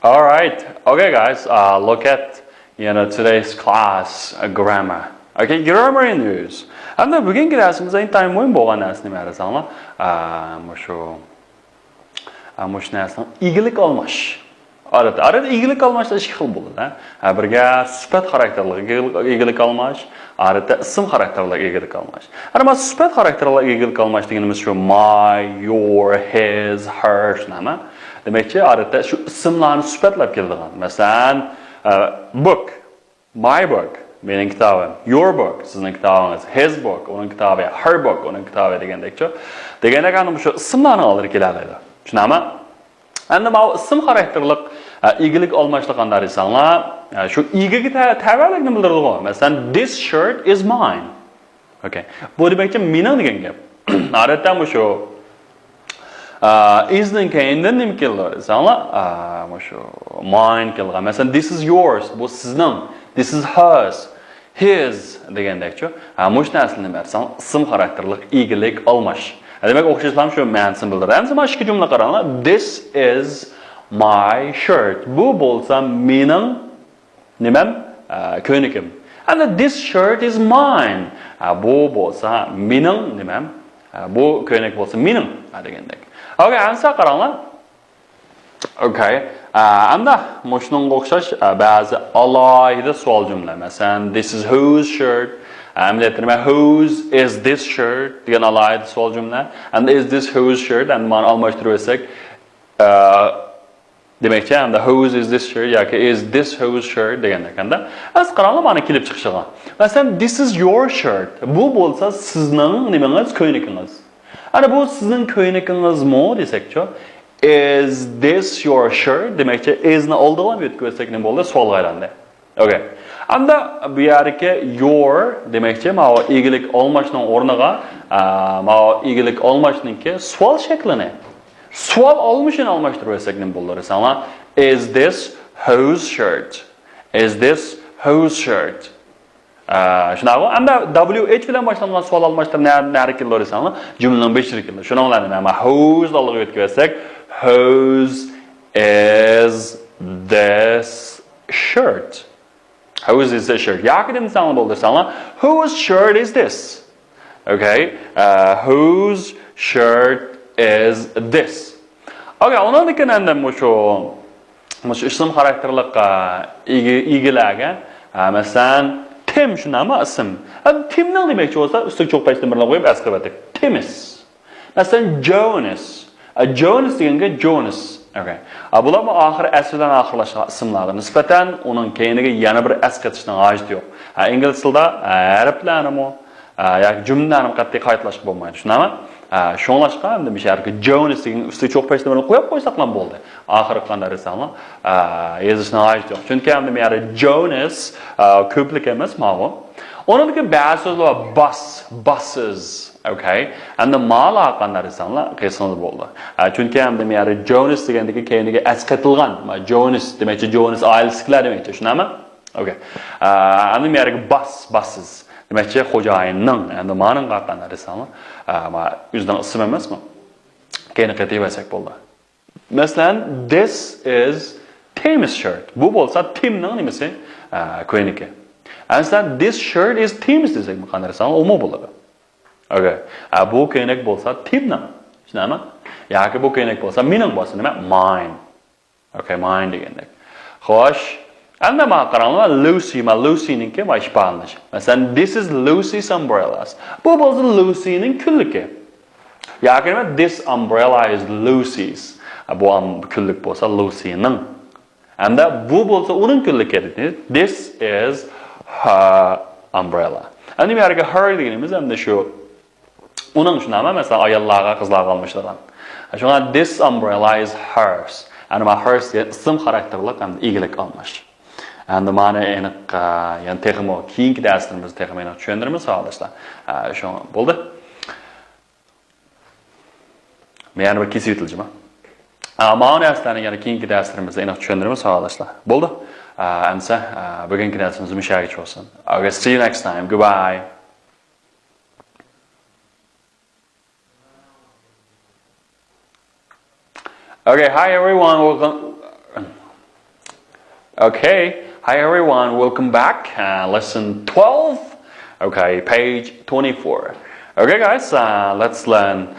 All right. Okay, guys. Look at today's class grammar. Okay, grammar in use. Anda bugungi darsimizda intayin muhim bo'lgan narsani ma'rifanglar. Mush narsani igilik olmash. Arada igilik olmashda ikki xil bo'ladi. Birga sifat xarakterli igilik olmash, arada ism xarakterli igilik olmash. Ana sifat xarakterli igilik olmash deganimiz shu my, your, his, her nima? Demakki, arada shu ismlarni sifatlab keladigan. Masalan, book, my book, mening kitobim, your book, sizning kitobingiz, his book, uning kitobi, her book, uning kitobi degandekchi. Deganda ham shu ismlarni olib keladi. Tushunami? Endi bu ism xarakterlik igilik olmashlik qanday desanglar, shu igiga tavallikni bildiradi. Masalan, this shirt is mine. Okay. Bu demakki mening degan gap. Odatda shu isning keyindan nima keladi desanglar, shu mine kelgan. Masalan, this is yours, bu sizning, this is hers, his degandekchi. Mush narsani bersang, ism xarakterlik igilik olmash. Demek o'xshashlar shu ma'nosini bildiradi. Endi mana ikki jumla qaranglar. This is my shirt. Bu bo'lsa mening nimam? Ko'nikim. And this shirt is mine. Bu bo'lsa mening nimam? Bu ko'nik bo'lsa mening degandek. Okay, ansa qaranglar. Okay. Anda shunga o'xshash ba'zi alohida savol jumla. Masalan, this is whose shirt? Whose is this shirt? Degan alohida savol jumla. And is this whose shirt? And mana almashtirib olsak, demakki, and whose is this shirt yoki is this whose shirt degandekanda. Az qaranglar mana kelib chiqishiga. Masalan, this is your shirt. Bu bo'lsa sizning nimangiz, ko'ynikingiz. Ana bu sizning ko'yningizmi desakchi, is this your shirt? Demakki, isni oldiga yetkazsak nima bo'ldi? Savolga aylandi. Okay. Anda bu yerga your demakchi, mana igilik olmashning o'rniga, mana igilik olmashningki savol shaklini, savol olmishini almashtirib olsak nima bo'ladi desanglar, is this whose shirt? Is this whose shirt? Shunaqa, anda WH bilan boshlangan savol almashtirib nari keladi desanglar, jumlaning beshiri keladi. Shuni o'yladi, mana whose oldiga yetkazsak, whose is this shirt? Whose is this shirt? Yoki demasanglar bo'ldi desanglar, whose shirt is this? Okay, whose shirt is this? Okay, undan keyin endi shu ism xarakterlik igilarga, masalan, Tim shunami ism. Timning demakchi bo'lsa, ustiga cho'qpachni bilan qo'yib asqabatik. Timis. Masalan, Jonas. Jonas deganga Jonas. Okay. Bular oxir asrdan oxirlashgan ismlar. Nisbatan uning keyiniga yana bir asqatishning hojati yo'q. Ingliz tilida harflarni yoki jumlalarni qat'iy qaytlashga bo'lmaydi. Shunami? Shunlashqa endi misharki Jonas degan ustiga cho'qpachni bilan qo'yib qo'ysak ham bo'ldi. Oxiri qanday desanglar, yozishning hojati yo'q. Chunki endi bu yerda Jonas ko'plik emas, ma'lum. Onunki ba'zi so'zlar buses, okay? Endi ma'la qanday desanglar, qiysonli bo'ldi. Chunki endi bu yerda Jonas degandagi keyiniga asqatilgan, Jonas demakchi Jonas oilasilar demakchi, shunami? Okay. Endi bu yerga buses demakchi xo'jayinning, endi ma'ning qanday desanglar, ma o'zidan ism emasmi? Keyini qaytib bo'ldi. Masalan, this is Tim's shirt. Bu bo'lsa Timning nimasi? Ko'yniki. Masalan, this shirt is Tim's desak, qanday desanglar, u bo'ladi. Okay. Bu ko'ynak bo'lsa Timning. Tushunami? Yoki bu ko'ynak bo'lsa mening bo'lsa nima? Mine. Okay, mine degandek. Xo'sh, endi mana qaranglar, Lucy'ninki va ishbalish. Masalan, this is Lucy's umbrellas. Bu bo'lsa Lucy'ning kulliki. Yoki nima? This umbrella is Lucy's. Bu kullik bo'lsa Lucy'ning. Endi bu bo'lsa uning kulliki. This is her umbrella. Endi bu yerga her deganimiz endi shu uning shunami? Masalan, ayollarga, qizlarga almashtirgan. Shunga this umbrella is hers. Endi mana hers ism xarakterlik ham igilik olmash. Endi mana aniq, ya'ni texmo keyingi darslarimizda texmo aniq tushuntiramiz xohlasizlar. Shu bo'ldi. Men bir kesib o'tilishim. Mana darslarni yana keyingi darslarimizda aniq tushuntiramiz xohlasizlar. Bo'ldi. Endi bugungi darsimiz mushagicha bo'lsin. Okay, see you next time. Goodbye. Okay, hi everyone. Okay, hi everyone, welcome back. Lesson 12. Okay, page 24. Okay, guys, let's learn,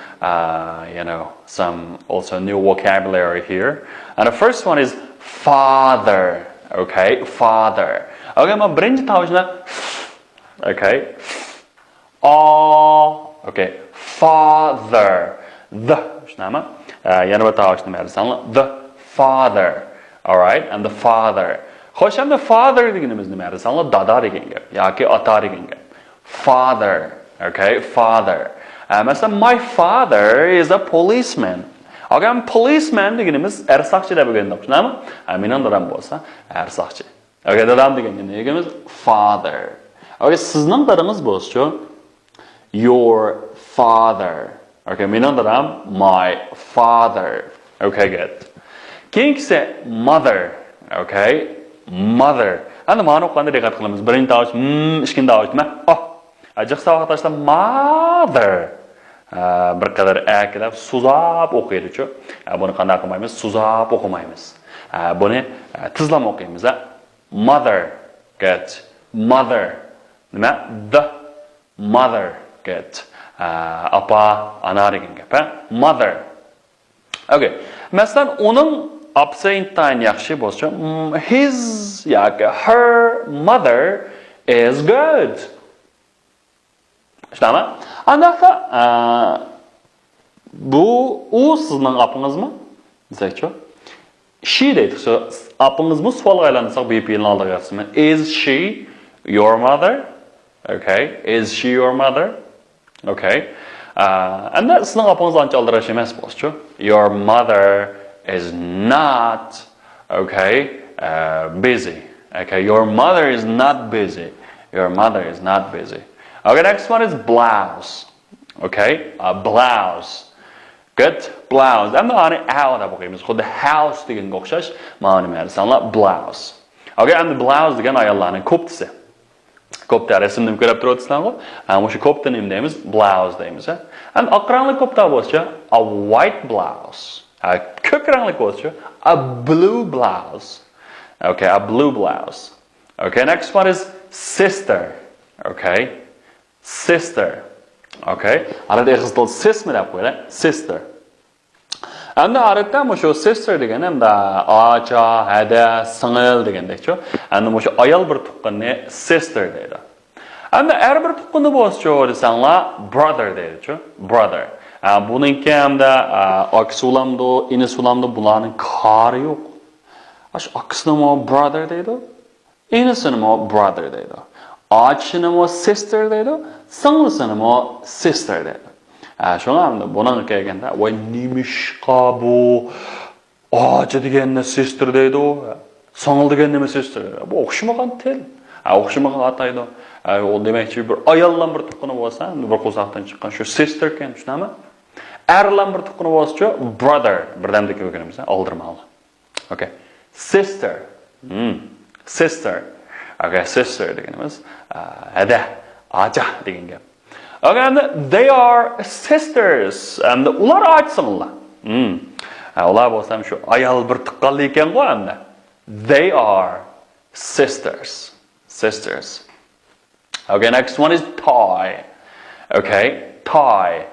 some also new vocabulary here. And the first one is father. Okay, father. Okay, my brain tells me. Okay, okay, father. The father. All right, and the father. Hoşam the father deganimiz nima? Masalan, dada degan gap yoki ota degan gap. Father. Okay, father. Masalan, my father is a policeman. Okay, policeman deganimiz ersaqchi deb o'rgandik, shunami? Mening dadam bo'lsa, ersaqchi. Okay, dadam degan negamiz father. Okay, sizning dadangiz bo'lsa, your father. Okay, mening dadam my father. Okay, good. Keyingisi mother. Okay, mother. Endi ma'no qanday diqqat qilamiz? Birinchi tovush ishkin tovushmi? Ajaqsa vaqtda mother. Bir qadar akilab suzab o'qiydi-ku. Buni qanday qilmaymiz? Suzab o'qimaymiz. Buni tizlab o'qiymiz. Mother. Good. Mother. Nima? The mother. Good. Apa, ana degan gap. Mother. Okay. Masalan, uning absentdan yaxshi bo'lsa, his yoki her mother is good. Ishlama? Anaqa bu u sizning apingizmi? Desakchi. She deydi. So, apingizmi savolga aylansak bu yilni oldiga yozsam. Is she your mother? Okay. Is she your mother? Okay. And that's sizning apingiz ancha oldirash emas bo'lsa, your mother is not, okay, busy. Okay, your mother is not busy. Your mother is not busy. Okay, next one is blouse. Okay, blouse. Good, blouse. I'm not out of okay. It's called the house. The English, man, blouse. Okay, and the blouse again. I learn koptse. Kopta resimni ko'rib turibsizlarmi? O'sha kopta nima blouse deymiz. And aqranli kopta bo'lsa, a white blouse. Ko'k rangli bo'lsa, a blue blouse. Okay, a blue blouse. Okay, next one is sister. Okay, sister. Okay, arada qizdil sesmi deb qo'yinglar, sister. Endi arada o'sha sister degan hamda acha, hada, singil degandekchi. Endi o'sha ayol bir tuqqanni sister deydi. Endi har bir tuqqanni bo'lsa desanglar brother deydi-chi, brother. Buningki hamda aksulamdo, inisulamdo bularning qori yo'q. Ash aksnimo brother deydi. Inisinimo brother deydi. Achinimo sister deydi. Singilsinimo sister deydi. Shunga hamda buning kelganda voy nimishqa bu achi deganni sister deydi. Singil deganni sister. Bu o'xshamagan til. O'xshamagan ataydi. O demakchi bir ayoldan bir tuqqani bo'lsa, bir qo'saqdan chiqqan shu sister ekan, tushunami? Erlan bir tuqqani bo'lsa, brother birdamdek o'qiymiz, oldirmali. Okay. Sister. Sister. Okay, sister deganimiz hada, acha degan gap. Okay, and they are sisters. And ular ochsinlar. Ular bo'lsa shu ayol bir tuqqanli ekan-ku endi. They are sisters. Sisters. Okay, next one is tie. Okay, tie.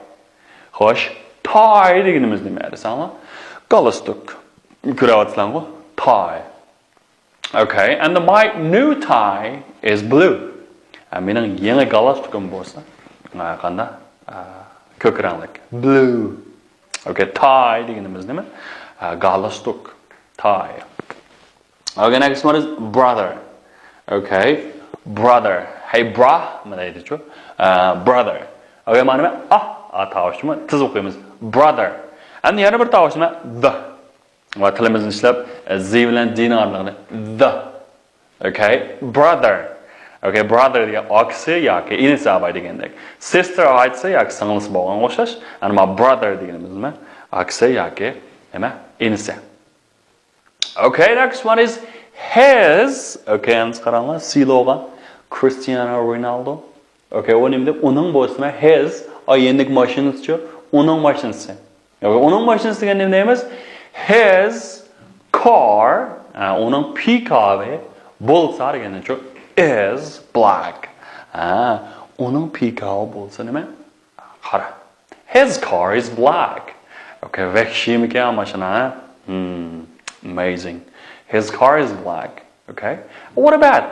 Xo'sh, tie deganimiz nima desanlar? Galstuk. Ko'ryapsizlarmi? Tie. Okay, and my new tie is blue. Mening yangi galstukim bo'lsa, qanday? Ko'k ranglik. Blue. Okay, tie deganimiz nima? Galstuk. Tie. Okay, next one is brother. Okay, brother. Hey, bra, nima deydi-chu? Brother. Okay, mana nima? Tovushmi? Tiz o'qiymiz. Brother. And yana bir tovushmi? The. Va tilimizni ishlab z bilan d-ni aralag'ini. The. Okay, brother. Okay, brother degan aksi yoki inisi abay degandek. Sister aytsa yoki singilsi bo'lgan o'xshash. Ana ma brother deganimiz nima? Aksi yoki nima? Inisi. Okay, next one is his. Okay, endi qaranglar, siloga Cristiano Ronaldo. Okay, uning bo'lsa his, endi mashinasi-chu, uning mashinasi. Okay, uning mashinasi degan nima deymiz? His car, Onun peacock'ı bolsa degeni şu is black. Onun peacock'ı bolsa nima? Qara. His car is black. Okay, vahshiy mikan mashina? Amazing. His car is black. Okay. What about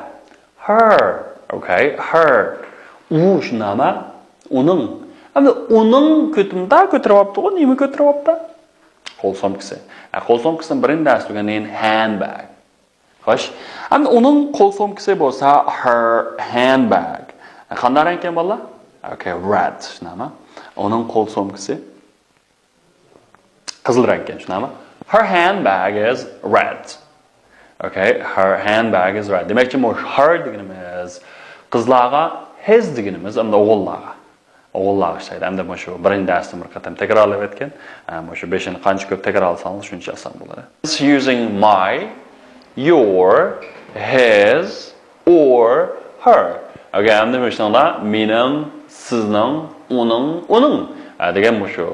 her? Okay, her. U shunama? Onun. Endi onun ko'timda ko'tiryapti, nima ko'tiryapti? Qo'l somkasi. Qo'l somkasining birinchi asliga handbag. Xo'sh, endi uning qo'l somkasi bo'lsa her handbag. Qanday rang ekan bolalar? Okay, red, shunami? Uning qo'l somkasi qizil rang ekan, shunami? Her handbag is red. Okay, her handbag is red. Demakchi, bu her deganimiz qizlarga, his deganimiz endi o'g'illarga. O'g'illar ishlaydi. Endi mana shu birinchi darsda bir qatam takrorlab o'tgan. Mana shu 5ni qancha ko'p takrorlasangiz shuncha oson bo'ladi. It's using my, your, his or her. Okay, endi mana shunda mening, sizning, uning degan bu shu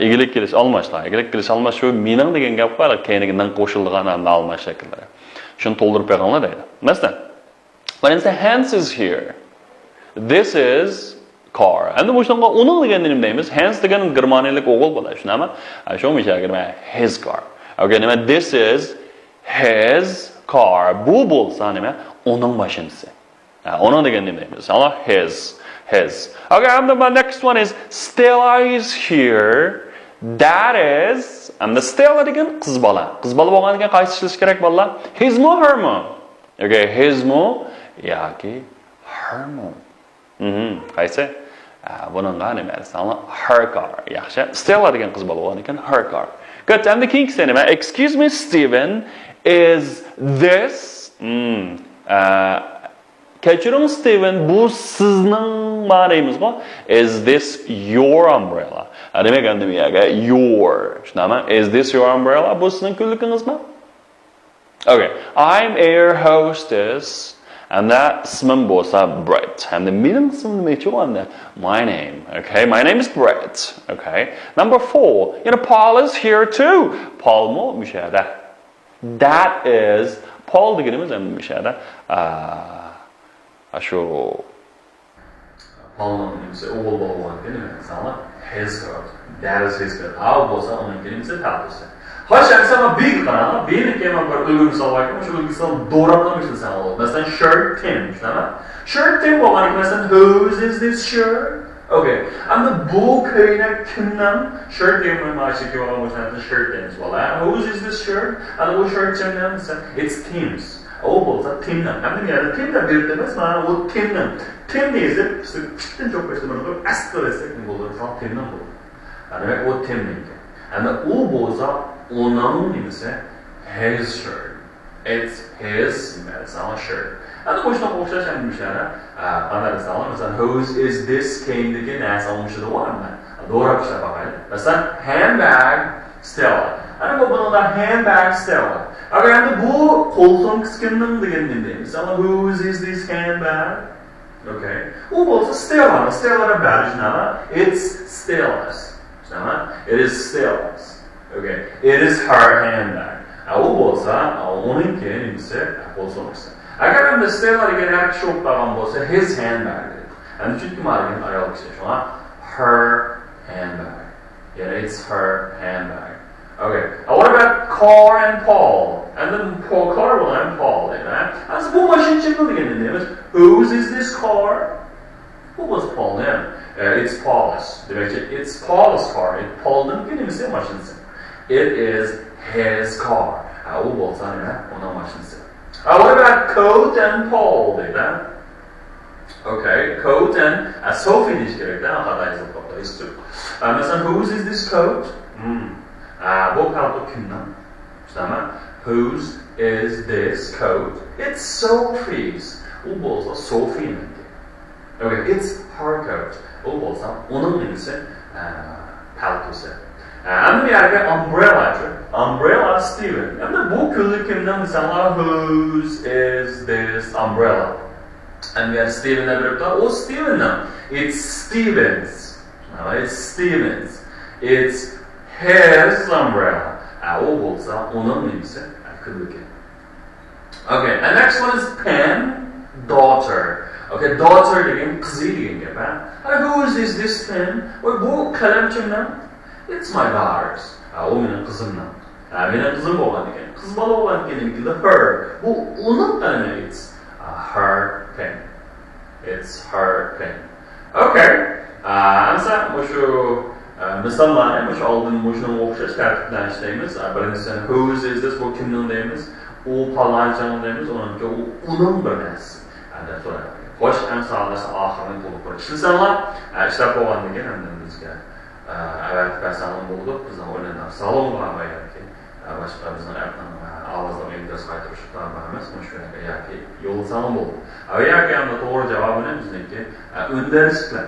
egilik kelish almashlar. Egilik kelish almashuv mening degan gap bor, keyingidan qo'shilgan almash shakllari. Shuni to'ldirib berganlar deydi. Masalan, when it says hands is here. This is car. Endi bu shunga uning degan nima deymiz? Hands degan germaniyalik o'g'il bo'ladi, shunami? Shu mishalga his car. Okay, nima? This is his car. Bu bo'lsa nima? Uning mashinasi. Uning degan nima deymiz? His. Okay, and the next one is Stella is here. That is, and the Stella degan qiz bola. Qiz bola bo'lganiga qaysi ishlash kerak bolalar? His mo, her mo. Okay, his mo yoki her mo. Qaysi? Buningga nima deysan? Her car. Yaxshi. Stella degan qiz bola bo'lgan ekan, her car. Good. And the keyingisi nima? Excuse me, Steven, is this kechiring Steven, bu sizning ma'nayimizmi? Is this your umbrella? Demak, endi nimaga? Your. Shunami? Is this your umbrella? Bu sizning kunligingizmi? Okay. I'm air hostess. And that ismim bo'lsa Brett. And the meaning ismim nima one? My name. Okay, my name is Brett. Okay. Number 4. Paul is here too. Paul mo mishada. That is Paul deganimiz ham mishada. Shu Paul nimasi o'g'il bo'lgan nima? Masalan, his coat. That is his coat. How bo'lsa uning nimasi talbisi. Hoş, yani sana bir kanal, bir kelma bir uygun misal var ki, şu uygun misal doğramlamışsın sen oğlum. Mesela shirt Tim, tamam? Shirt Tim olan mesela whose is this shirt? Okay. Ama bu köyüne kimden shirt Tim'in maaşı ki olan mesela shirt Tim's valla. Whose is this shirt? Ama bu shirt Tim'den mesela it's Tim's. O bolsa Tim'den. Ama yani Tim'den bir demez mi? O Tim'den. Tim neyse, işte çıktın çok başta bunu asla destek mi olur? Sana Tim'den olur. Yani o Tim'den. Yani o bolsa onun nimesi his shirt. It's his mesela shirt. Yani bu işten okşaşan bir şeyler. Anlarsan mesela whose is this keyindeki neyse olmuşu da var mı? Doğru bir şey bakayım. Mesela handbag Stella. Yani bu bunun da handbag Stella. Yani bu koltuğun kısmının diyelim değil. Mesela whose is this handbag? Okay. Bu olsa Stella. Stella'da belirtin ama it's Stella's. Tamam? It is Stella's. Okay. It is her handbag. O bolsa, onunki nimisi bolsa. Agar endi Stella degan har kishi o'qigan bo'lsa, his handbag. Endi chunki ma'lum ayol kishi shunga her handbag. Yeah, it's her handbag. Okay. What about car and Paul? And then car and Paul, right? As bu mashina degan nima? Whose is this car? Who was Paul then? It's Paul's. It's Paul's car. Paul'ın nimisi mashinasi. It is his car. O bolsa nima? Onun mashinasi. What about coat and Paul? Okay, coat and Sophie deyish kerak da, xato aytib Masalan, whose is this coat? Bu palto kimdan? Tushunami? Whose is this coat? It's Sophie's. U bolsa Sophie'niki. Okay, it's her coat. U bolsa uning nimasi? Paltosi. Endi bu yerga umbrella Steven. Endi bu kunlik kimdan misallar whose is this umbrella? And we are Steven biribdi. O Steven'dan. It's Steven's. No, it's Steven's. It's his umbrella. O bo'lsa uning nimasi kunligi. Okay, and next one is pen, daughter. Okay, daughter degan qizi degan gap, ha? And who is this pen? Bu qalam kimdan? It's my daughter's. O mening qizimdan. Mening qizim bo'lgan ekan. Qiz bola bo'lgan ekan, her. Bu uning qalami, it's her pen. It's her pen. Okay. Amsa shu misollarni shu oldin shunga o'xshash tartibdan ishlaymiz. Birinchisi whose is this, bu kimning deymiz. U palonchining deymiz, uningki uning bir narsa. Ana so'radi. Xo'sh, amsallar oxirini to'liq bir ishlasanglar, ishlab bo'lgandan keyin endi bizga avval salon bo'ldi. Bizning o'yinlar salon bilan yoki boshqa bizning ovozlarni ingliz qaytarishdan emas, shunga yoki yo'l salon bo'ldi. Yoki ham to'g'ri javobini bizniki undarslar.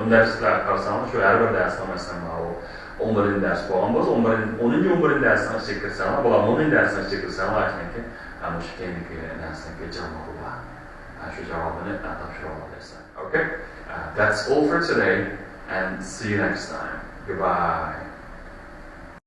Undarslar qarasam, shu har bir darsda masalan 11 ders bo'lgan bo'lsa, 11 darsdan chekirsalar, bular 10 darsdan chekirsalar, aytganki, ana shu keyingi darsdagi javobi bor. Shu javobini topshira olasiz. Okay? That's all for today and see you next time. Goodbye.